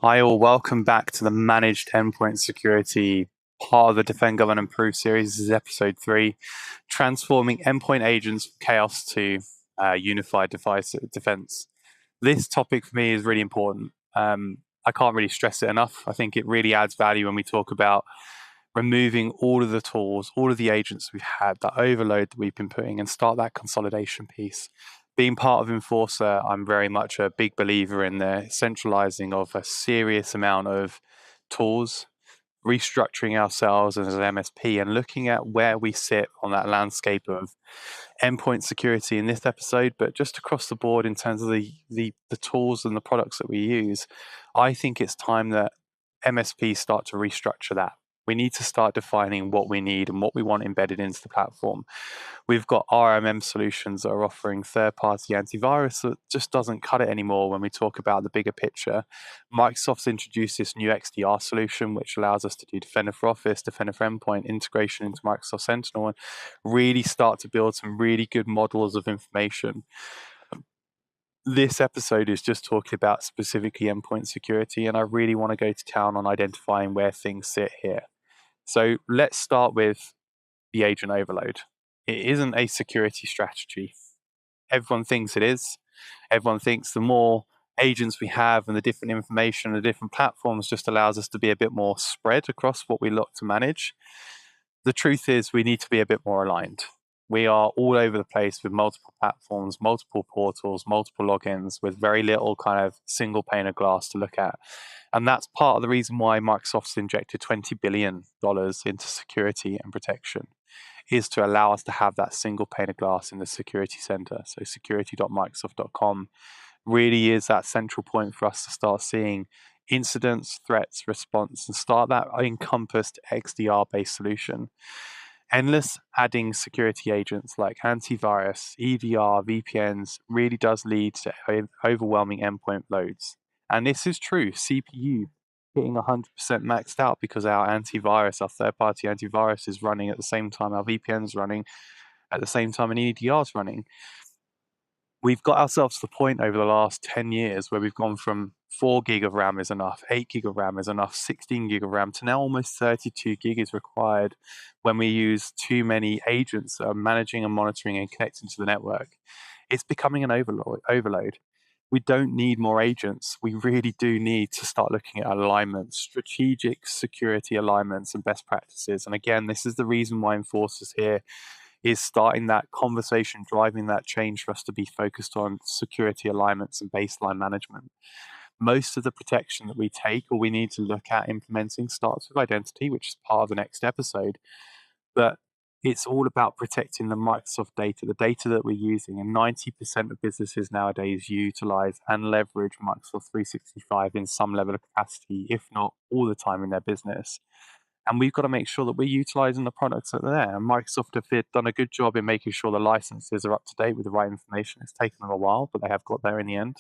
Hi all, welcome back to the Managed Endpoint Security part of the Defend, Govern, Improve series. This is episode 3, transforming endpoint agents from chaos to unified defense. This topic for me is really important. I can't really stress it enough. I think it really adds value when we talk about removing all of the tools, all of the agents we've had, that overload that we've been putting, and start that consolidation piece. Being part of Enforcer, I'm very much a big believer in the centralizing of a serious amount of tools, restructuring ourselves as an MSP, and looking at where we sit on that landscape of endpoint security in this episode, but just across the board in terms of the tools and the products that we use. I think it's time that MSPs start to restructure that. We need to start defining what we need and what we want embedded into the platform. We've got RMM solutions that are offering third-party antivirus that just doesn't cut it anymore when we talk about the bigger picture. Microsoft's introduced this new XDR solution, which allows us to do Defender for Office, Defender for Endpoint, integration into Microsoft Sentinel, and really start to build some really good models of information. This episode is just talking about specifically endpoint security, and I really want to go to town on identifying where things sit here. So let's start with the agent overload. It isn't a security strategy. Everyone thinks it is. Everyone thinks the more agents we have and the different information, the different platforms just allows us to be a bit more spread across what we look to manage. The truth is we need to be a bit more aligned. We are all over the place with multiple platforms, multiple portals, multiple logins with very little kind of single pane of glass to look at. And that's part of the reason why Microsoft's injected $20 billion into security and protection, is to allow us to have that single pane of glass in the security center. So security.microsoft.com really is that central point for us to start seeing incidents, threats, response, and start that encompassed XDR-based solution. Endless adding security agents like antivirus, EDR, VPNs really does lead to overwhelming endpoint loads. And this is true. CPU hitting 100% maxed out because our antivirus, our third-party antivirus, is running at the same time our VPN is running, at the same time an EDR is running. We've got ourselves to the point over the last 10 years where we've gone from 4 gig of RAM is enough, 8 gig of RAM is enough, 16 gig of RAM, to now almost 32 gig is required when we use too many agents that are managing and monitoring and connecting to the network. It's becoming an overload. We don't need more agents. We really do need to start looking at alignments, strategic security alignments and best practices. And again, this is the reason why Enforcer's here, is starting that conversation, driving that change for us to be focused on security alignments and baseline management. Most of the protection that we take or we need to look at implementing starts with identity, which is part of the next episode. But it's all about protecting the Microsoft data, the data that we're using. And 90% of businesses nowadays utilize and leverage Microsoft 365 in some level of capacity, if not all the time in their business. And we've got to make sure that we're utilizing the products that are there. And Microsoft have done a good job in making sure the licenses are up to date with the right information. It's taken them a while, but they have got there in the end.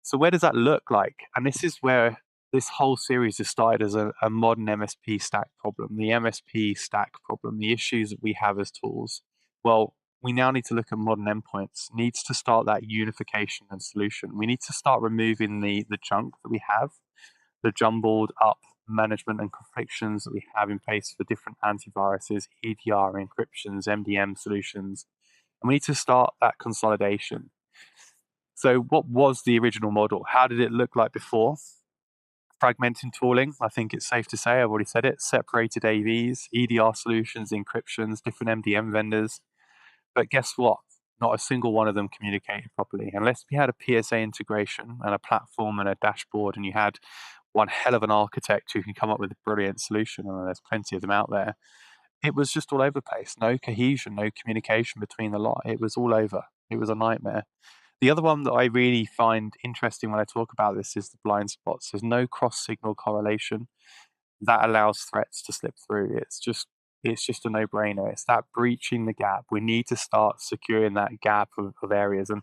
So where does that look like? And this is where this whole series has started as a modern MSP stack problem, the MSP stack problem, the issues that we have as tools. Well, we now need to look at modern endpoints, needs to start that unification and solution. We need to start removing the junk that we have, the jumbled up management and conflictions that we have in place for different antiviruses, EDR encryptions, MDM solutions. And we need to start that consolidation. So what was the original model? How did it look like before? Fragmenting tooling, I think it's safe to say, I've already said it, separated AVs, EDR solutions, encryptions, different MDM vendors. But guess what? Not a single one of them communicated properly. Unless we had a PSA integration and a platform and a dashboard, and you had one hell of an architect who can come up with a brilliant solution, and there's plenty of them out there, it was just all over the place. No cohesion, no communication between the lot. It was all over. It was a nightmare. The other one that I really find interesting when I talk about this is the blind spots. There's no cross-signal correlation that allows threats to slip through. It's just a no-brainer. It's that breaching the gap. We need to start securing that gap of areas. And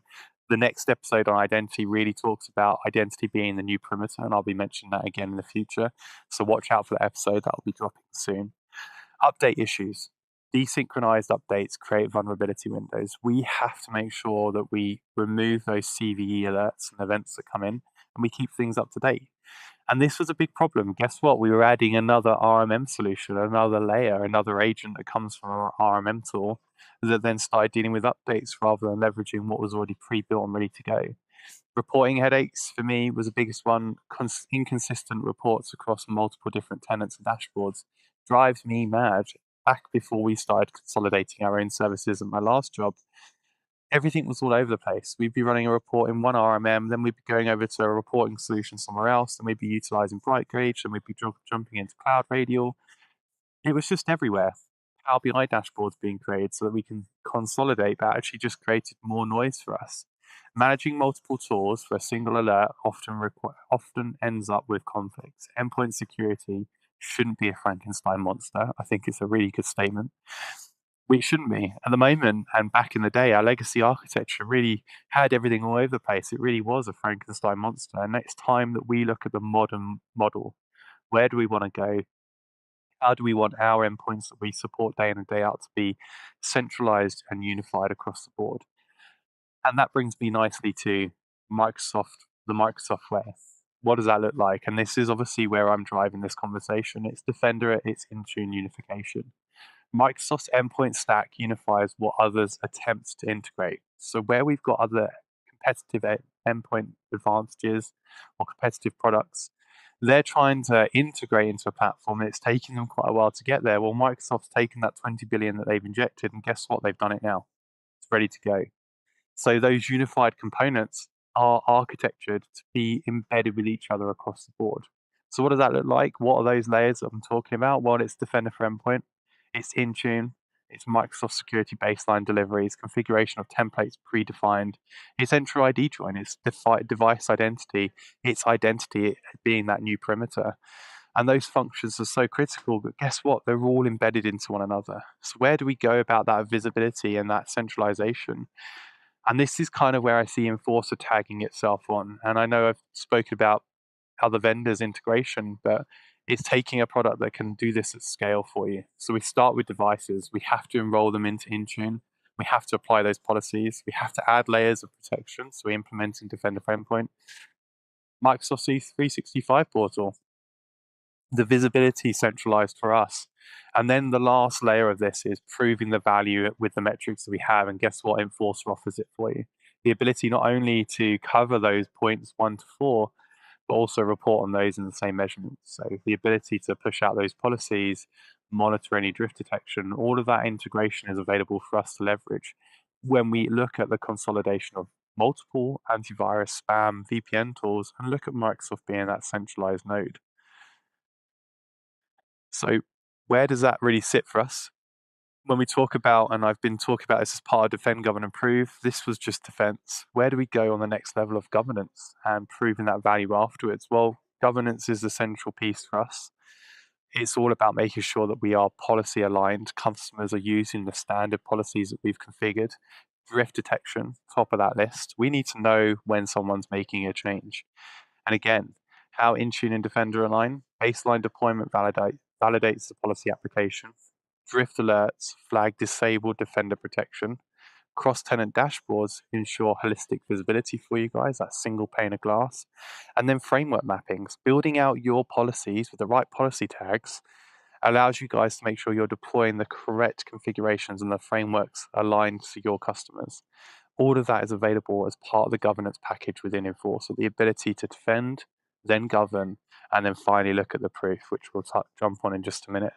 the next episode on identity really talks about identity being the new perimeter, and I'll be mentioning that again in the future. So watch out for that episode. That will be dropping soon. Update issues. Desynchronized updates create vulnerability windows. We have to make sure that we remove those CVE alerts and events that come in and we keep things up to date. And this was a big problem. Guess what? We were adding another RMM solution, another layer, another agent that comes from our RMM tool that then started dealing with updates rather than leveraging what was already pre-built and ready to go. Reporting headaches for me was the biggest one. Inconsistent reports across multiple different tenants and dashboards drives me mad. Back before we started consolidating our own services at my last job, everything was all over the place. We'd be running a report in one RMM, then we'd be going over to a reporting solution somewhere else, then we'd be utilizing BrightGauge, and we'd be jumping into Cloud Radial. It was just everywhere. Power BI dashboards being created so that we can consolidate, but actually just created more noise for us. Managing multiple tools for a single alert often ends up with conflicts. Endpoint security shouldn't be a Frankenstein monster. I think it's a really good statement. We shouldn't be. At the moment, and back in the day, our legacy architecture really had everything all over the place. It really was a Frankenstein monster. And it's time that we look at the modern model. Where do we want to go? How do we want our endpoints that we support day in and day out to be centralized and unified across the board? And that brings me nicely to Microsoft, the Microsoft way. What does that look like? And this is obviously where I'm driving this conversation. It's Defender, it's Intune unification. Microsoft's endpoint stack unifies what others attempt to integrate. So where we've got other competitive endpoint advantages or competitive products, they're trying to integrate into a platform, and it's taking them quite a while to get there. Well, Microsoft's taken that 20 billion that they've injected, and guess what? They've done it now. It's ready to go. So those unified components are architectured to be embedded with each other across the board. So what does that look like? What are those layers that I'm talking about? Well, it's Defender for Endpoint, it's Intune, it's Microsoft Security Baseline deliveries, configuration of templates predefined, it's Entra ID join, it's device identity, it's identity being that new perimeter. And those functions are so critical, but guess what? They're all embedded into one another. So where do we go about that visibility and that centralization? And this is kind of where I see Enforcer tagging itself on. And I know I've spoken about other vendors' integration, but it's taking a product that can do this at scale for you. So we start with devices. We have to enroll them into Intune. We have to apply those policies. We have to add layers of protection. So we're implementing Defender for Endpoint. Microsoft 365 portal, the visibility centralized for us. And then the last layer of this is proving the value with the metrics that we have. And guess what? Enforcer offers it for you. The ability not only to cover those points 1 to 4, but also report on those in the same measurements. So the ability to push out those policies, monitor any drift detection, all of that integration is available for us to leverage when we look at the consolidation of multiple antivirus, spam, VPN tools, and look at Microsoft being that centralized node. So where does that really sit for us? When we talk about, and I've been talking about this as part of Defend, Govern, Improve, this was just defense. Where do we go on the next level of governance and proving that value afterwards? Well, governance is the central piece for us. It's all about making sure that we are policy aligned. Customers are using the standard policies that we've configured. Drift detection, top of that list. We need to know when someone's making a change. And again, how Intune and Defender align. Baseline deployment validates the policy application. Drift alerts flag disabled Defender protection. Cross-tenant dashboards ensure holistic visibility for you guys, that single pane of glass. And then framework mappings, building out your policies with the right policy tags allows you guys to make sure you're deploying the correct configurations and the frameworks aligned to your customers. All of that is available as part of the governance package within Enforcer, the ability to defend, then govern, and then finally look at the proof, which we'll jump on in just a minute.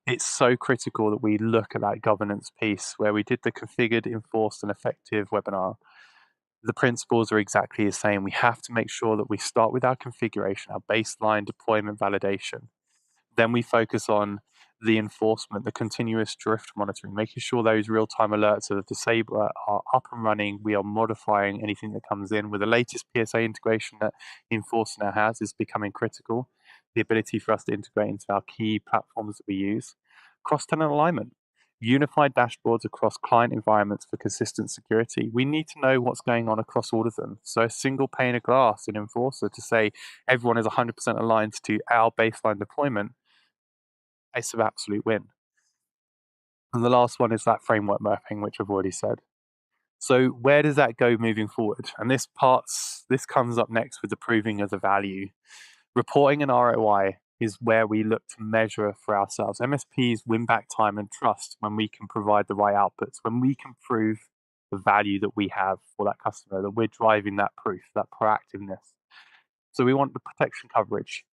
It's so critical that we look at that governance piece where we did the configured, enforced, and effective webinar. The principles are exactly the same. We have to make sure that we start with our configuration, our baseline deployment validation. Then we focus on the enforcement, the continuous drift monitoring, making sure those real-time alerts are disabled, are up and running. We are modifying anything that comes in. With the latest PSA integration that Enforcer now has is becoming critical. The ability for us to integrate into our key platforms that we use. Cross-tenant alignment, unified dashboards across client environments for consistent security. We need to know what's going on across all of them. So a single pane of glass in Enforcer to say everyone is 100% aligned to our baseline deployment, case of absolute win. And the last one is that framework mapping, which I've already said. So where does that go moving forward? And this comes up next with the proving of the value. Reporting and ROI is where we look to measure for ourselves. MSPs win back time and trust when we can provide the right outputs, when we can prove the value that we have for that customer, that we're driving that proof, that proactiveness. So we want the protection coverage.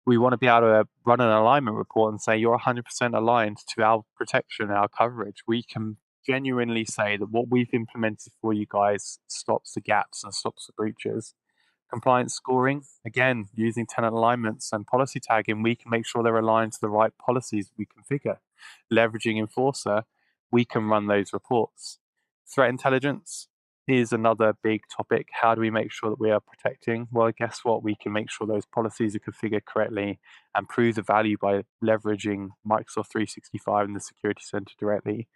We want to be able to run an alignment report and say you're 100% aligned to our protection, our coverage. We can genuinely say that what we've implemented for you guys stops the gaps and stops the breaches. Compliance scoring, again, using tenant alignments and policy tagging, we can make sure they're aligned to the right policies we configure. Leveraging Enforcer, we can run those reports. Threat intelligence is another big topic. How do we make sure that we are protecting? Well, guess what? We can make sure those policies are configured correctly and prove the value by leveraging Microsoft 365 and the Security Center directly.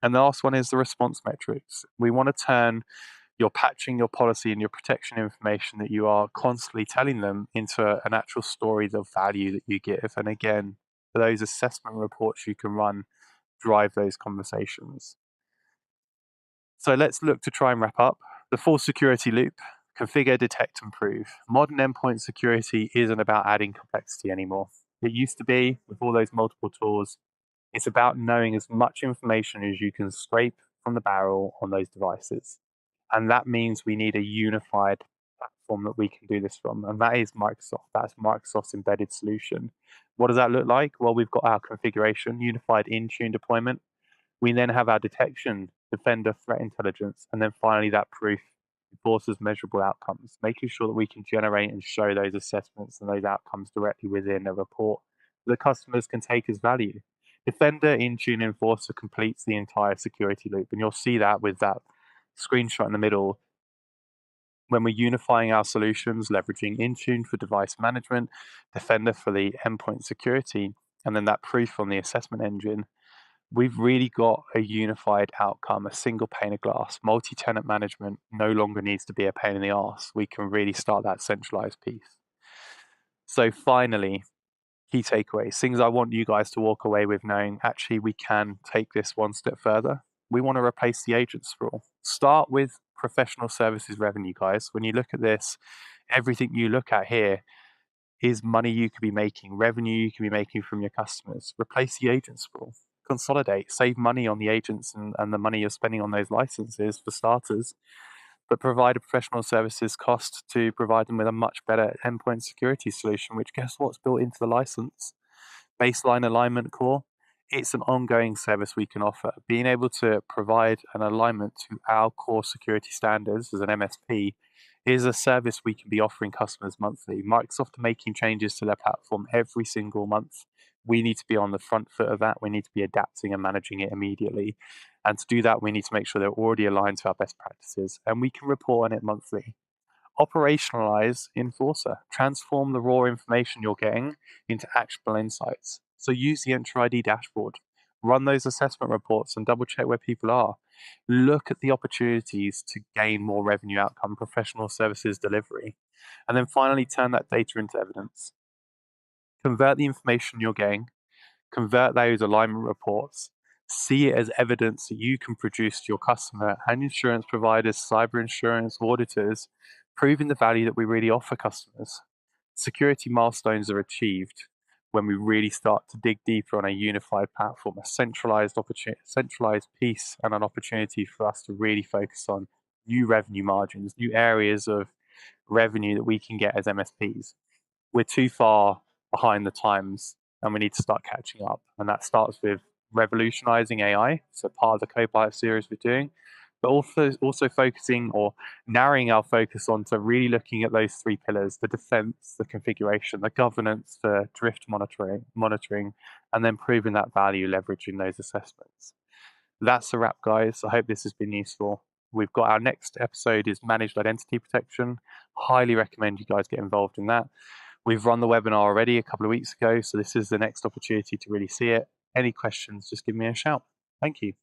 And the last one is the response metrics. We want to turn your patching, your policy, and your protection information that you are constantly telling them into an actual story of value that you give. And again, those assessment reports you can run drive those conversations. So let's look to try and wrap up. The full security loop: configure, detect, and prove. Modern endpoint security isn't about adding complexity anymore. It used to be, with all those multiple tools. It's about knowing as much information as you can scrape from the barrel on those devices. And that means we need a unified platform that we can do this from. And that is Microsoft. That's Microsoft's embedded solution. What does that look like? Well, we've got our configuration, unified Intune deployment. We then have our detection, Defender, threat intelligence, and then finally that proof enforces measurable outcomes, making sure that we can generate and show those assessments and those outcomes directly within a report that customers can take as value. Defender, Intune, Enforcer completes the entire security loop, and you'll see that with that screenshot in the middle. When we're unifying our solutions, leveraging Intune for device management, Defender for the endpoint security, and then that proof on the assessment engine, we've really got a unified outcome, a single pane of glass. Multi-tenant management no longer needs to be a pain in the arse. We can really start that centralized piece. So finally, key takeaways, things I want you guys to walk away with knowing actually we can take this one step further. We want to replace the agent sprawl. Start with professional services revenue, guys. When you look at this, everything you look at here is money you could be making, revenue you could be making from your customers. Replace the agent sprawl. Consolidate, save money on the agents and the money you're spending on those licenses for starters, but provide a professional services cost to provide them with a much better endpoint security solution, which guess what's built into the license? Baseline alignment core. It's an ongoing service we can offer. Being able to provide an alignment to our core security standards as an MSP is a service we can be offering customers monthly. Microsoft are making changes to their platform every single month. We need to be on the front foot of that. We need to be adapting and managing it immediately. And to do that, we need to make sure they're already aligned to our best practices, and we can report on it monthly. Operationalize Enforcer. Transform the raw information you're getting into actionable insights. So use the Enter ID dashboard. Run those assessment reports and double check where people are. Look at the opportunities to gain more revenue outcome, professional services delivery. And then finally, turn that data into evidence. Convert the information you're getting, convert those alignment reports, see it as evidence that you can produce to your customer and insurance providers, cyber insurance, auditors, proving the value that we really offer customers. Security milestones are achieved when we really start to dig deeper on a unified platform, a centralized piece, and an opportunity for us to really focus on new revenue margins, new areas of revenue that we can get as MSPs. We're too far behind the times and we need to start catching up. And that starts with revolutionizing AI. So part of the Copilot series we're doing, but also focusing or narrowing our focus onto really looking at those three pillars: the defense, the configuration, the governance, the drift monitoring, and then proving that value, leveraging those assessments. That's a wrap, guys. I hope this has been useful. We've got our next episode is managed identity protection. Highly recommend you guys get involved in that. We've run the webinar already a couple of weeks ago, so this is the next opportunity to really see it. Any questions, just give me a shout. Thank you.